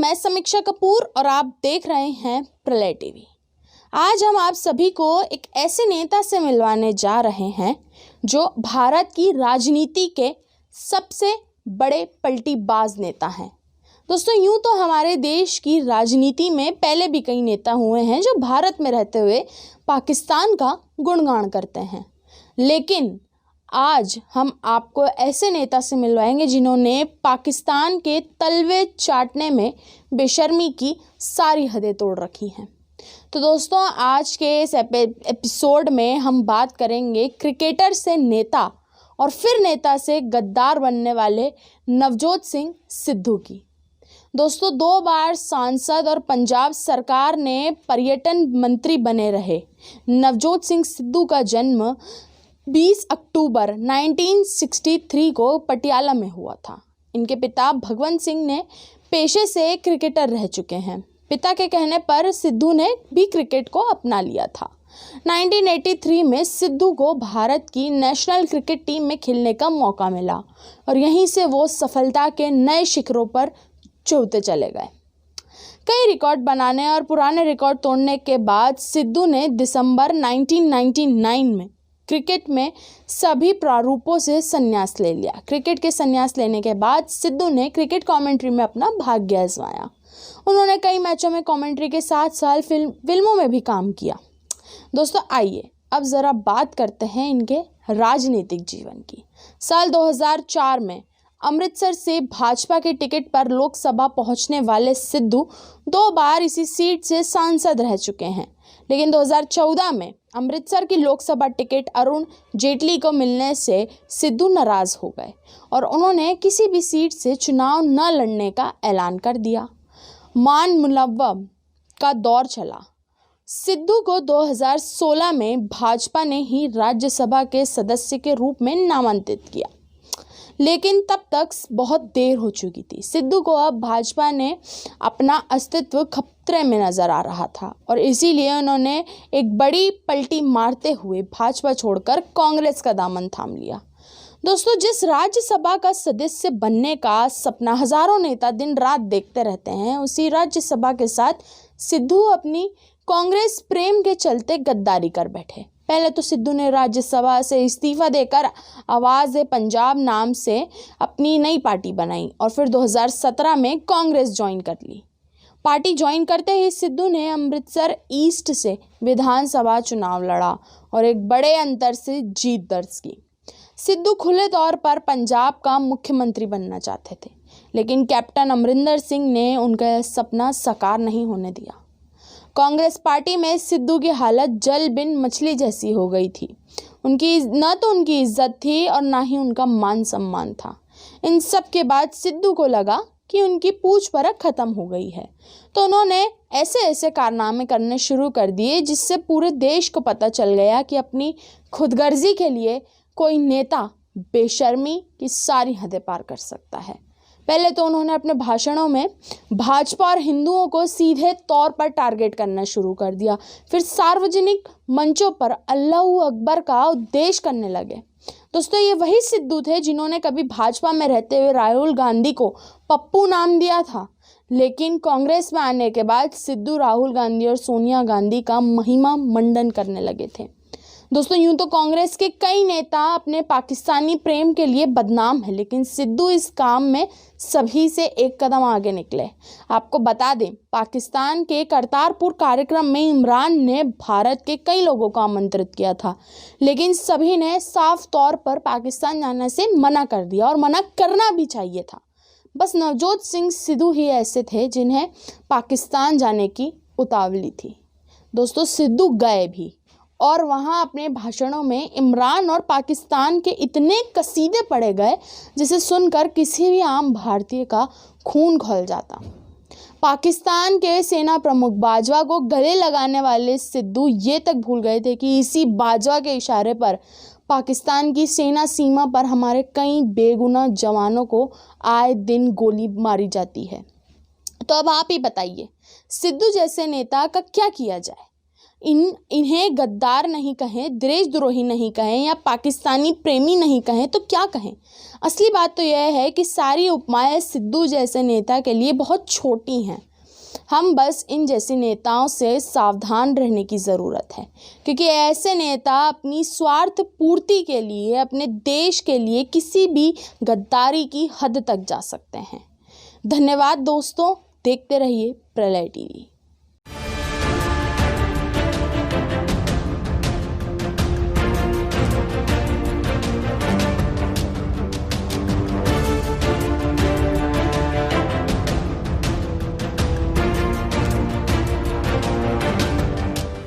मैं समीक्षा कपूर और आप देख रहे हैं प्रलय टीवी। आज हम आप सभी को एक ऐसे नेता से मिलवाने जा रहे हैं जो भारत की राजनीति के सबसे बड़े पलटीबाज नेता हैं। दोस्तों, यूं तो हमारे देश की राजनीति में पहले भी कई नेता हुए हैं जो भारत में रहते हुए पाकिस्तान का गुणगान करते हैं, लेकिन आज हम आपको ऐसे नेता से मिलवाएंगे जिन्होंने पाकिस्तान के तलवे चाटने में बेशर्मी की सारी हदें तोड़ रखी हैं। तो दोस्तों, आज के इस एपिसोड में हम बात करेंगे क्रिकेटर से नेता और फिर नेता से गद्दार बनने वाले नवजोत सिंह सिद्धू की। दोस्तों, 2 बार सांसद और पंजाब सरकार ने पर्यटन मंत्री बने रहे नवजोत सिंह सिद्धू का जन्म 20 अक्टूबर 1963 को पटियाला में हुआ था। इनके पिता भगवंत सिंह ने पेशे से क्रिकेटर रह चुके हैं। पिता के कहने पर सिद्धू ने भी क्रिकेट को अपना लिया था। 1983 में सिद्धू को भारत की नेशनल क्रिकेट टीम में खेलने का मौका मिला और यहीं से वो सफलता के नए शिखरों पर चढ़ते चले गए। कई रिकॉर्ड बनाने और पुराने रिकॉर्ड तोड़ने के बाद सिद्धू ने दिसंबर 1999 में क्रिकेट में सभी प्रारूपों से संन्यास ले लिया। क्रिकेट के संन्यास लेने के बाद सिद्धू ने क्रिकेट कमेंट्री में अपना भाग्य आजमाया। उन्होंने कई मैचों में कमेंट्री के साथ साथ फिल्मों में भी काम किया। दोस्तों, आइए अब ज़रा बात करते हैं इनके राजनीतिक जीवन की। साल 2004 में अमृतसर से भाजपा के टिकट पर लोकसभा पहुंचने वाले सिद्धू 2 बार इसी सीट से सांसद रह चुके हैं, लेकिन 2014 में अमृतसर की लोकसभा टिकट अरुण जेटली को मिलने से सिद्धू नाराज हो गए और उन्होंने किसी भी सीट से चुनाव न लड़ने का ऐलान कर दिया। मान मुलव्वम का दौर चला। सिद्धू को 2016 में भाजपा ने ही राज्यसभा के सदस्य के रूप में नामांकित किया, लेकिन तब तक बहुत देर हो चुकी थी। सिद्धू को अब भाजपा ने अपना अस्तित्व खतरे में नजर आ रहा था और इसीलिए उन्होंने एक बड़ी पलटी मारते हुए भाजपा छोड़कर कांग्रेस का दामन थाम लिया। दोस्तों, जिस राज्यसभा का सदस्य बनने का सपना हजारों नेता दिन रात देखते रहते हैं, उसी राज्यसभा के साथ सिद्धू अपनी कांग्रेस प्रेम के चलते गद्दारी कर बैठे। पहले तो सिद्धू ने राज्यसभा से इस्तीफा देकर आवाज़ पंजाब नाम से अपनी नई पार्टी बनाई और फिर 2017 में कांग्रेस ज्वाइन कर ली। पार्टी ज्वाइन करते ही सिद्धू ने अमृतसर ईस्ट से विधानसभा चुनाव लड़ा और एक बड़े अंतर से जीत दर्ज की। सिद्धू खुले तौर पर पंजाब का मुख्यमंत्री बनना चाहते थे, लेकिन कैप्टन अमरिंदर सिंह ने उनका सपना साकार नहीं होने दिया। कांग्रेस पार्टी में सिद्धू की हालत जल बिन मछली जैसी हो गई थी। न तो उनकी इज्जत थी और ना ही उनका मान सम्मान था। इन सब के बाद सिद्धू को लगा कि उनकी पूछ परख खत्म हो गई है, तो उन्होंने ऐसे ऐसे कारनामे करने शुरू कर दिए जिससे पूरे देश को पता चल गया कि अपनी खुदगर्जी के लिए कोई नेता बेशर्मी की सारी हदें पार कर सकता है। पहले तो उन्होंने अपने भाषणों में भाजपा और हिंदुओं को सीधे तौर पर टारगेट करना शुरू कर दिया। फिर सार्वजनिक मंचों पर अल्लाहू अकबर का उद्देश्य करने लगे। दोस्तों, ये वही सिद्धू थे जिन्होंने कभी भाजपा में रहते हुए राहुल गांधी को पप्पू नाम दिया था, लेकिन कांग्रेस में आने के बाद सिद्धू राहुल गांधी और सोनिया गांधी का महिमा मंडन करने लगे थे। दोस्तों, यूं तो कांग्रेस के कई नेता अपने पाकिस्तानी प्रेम के लिए बदनाम हैं, लेकिन सिद्धू इस काम में सभी से एक कदम आगे निकले। आपको बता दें, पाकिस्तान के करतारपुर कार्यक्रम में इमरान ने भारत के कई लोगों को आमंत्रित किया था, लेकिन सभी ने साफ तौर पर पाकिस्तान जाने से मना कर दिया और मना करना भी चाहिए था। बस नवजोत सिंह सिद्धू ही ऐसे थे जिन्हें पाकिस्तान जाने की उतावली थी। दोस्तों, सिद्धू गए भी और वहाँ अपने भाषणों में इमरान और पाकिस्तान के इतने कसीदे पढ़े गए जिसे सुनकर किसी भी आम भारतीय का खून खौल जाता। पाकिस्तान के सेना प्रमुख बाजवा को गले लगाने वाले सिद्धू ये तक भूल गए थे कि इसी बाजवा के इशारे पर पाकिस्तान की सेना सीमा पर हमारे कई बेगुनाह जवानों को आए दिन गोली मारी जाती है। तो अब आप ही बताइए, सिद्धू जैसे नेता का क्या किया जाए। इन्हें गद्दार नहीं कहें, देशद्रोही नहीं कहें या पाकिस्तानी प्रेमी नहीं कहें तो क्या कहें। असली बात तो यह है कि सारी उपमाएं सिद्धू जैसे नेता के लिए बहुत छोटी हैं। हम बस इन जैसे नेताओं से सावधान रहने की ज़रूरत है, क्योंकि ऐसे नेता अपनी स्वार्थ पूर्ति के लिए, अपने देश के लिए किसी भी गद्दारी की हद तक जा सकते हैं। धन्यवाद दोस्तों, देखते रहिए प्रलय टीवी।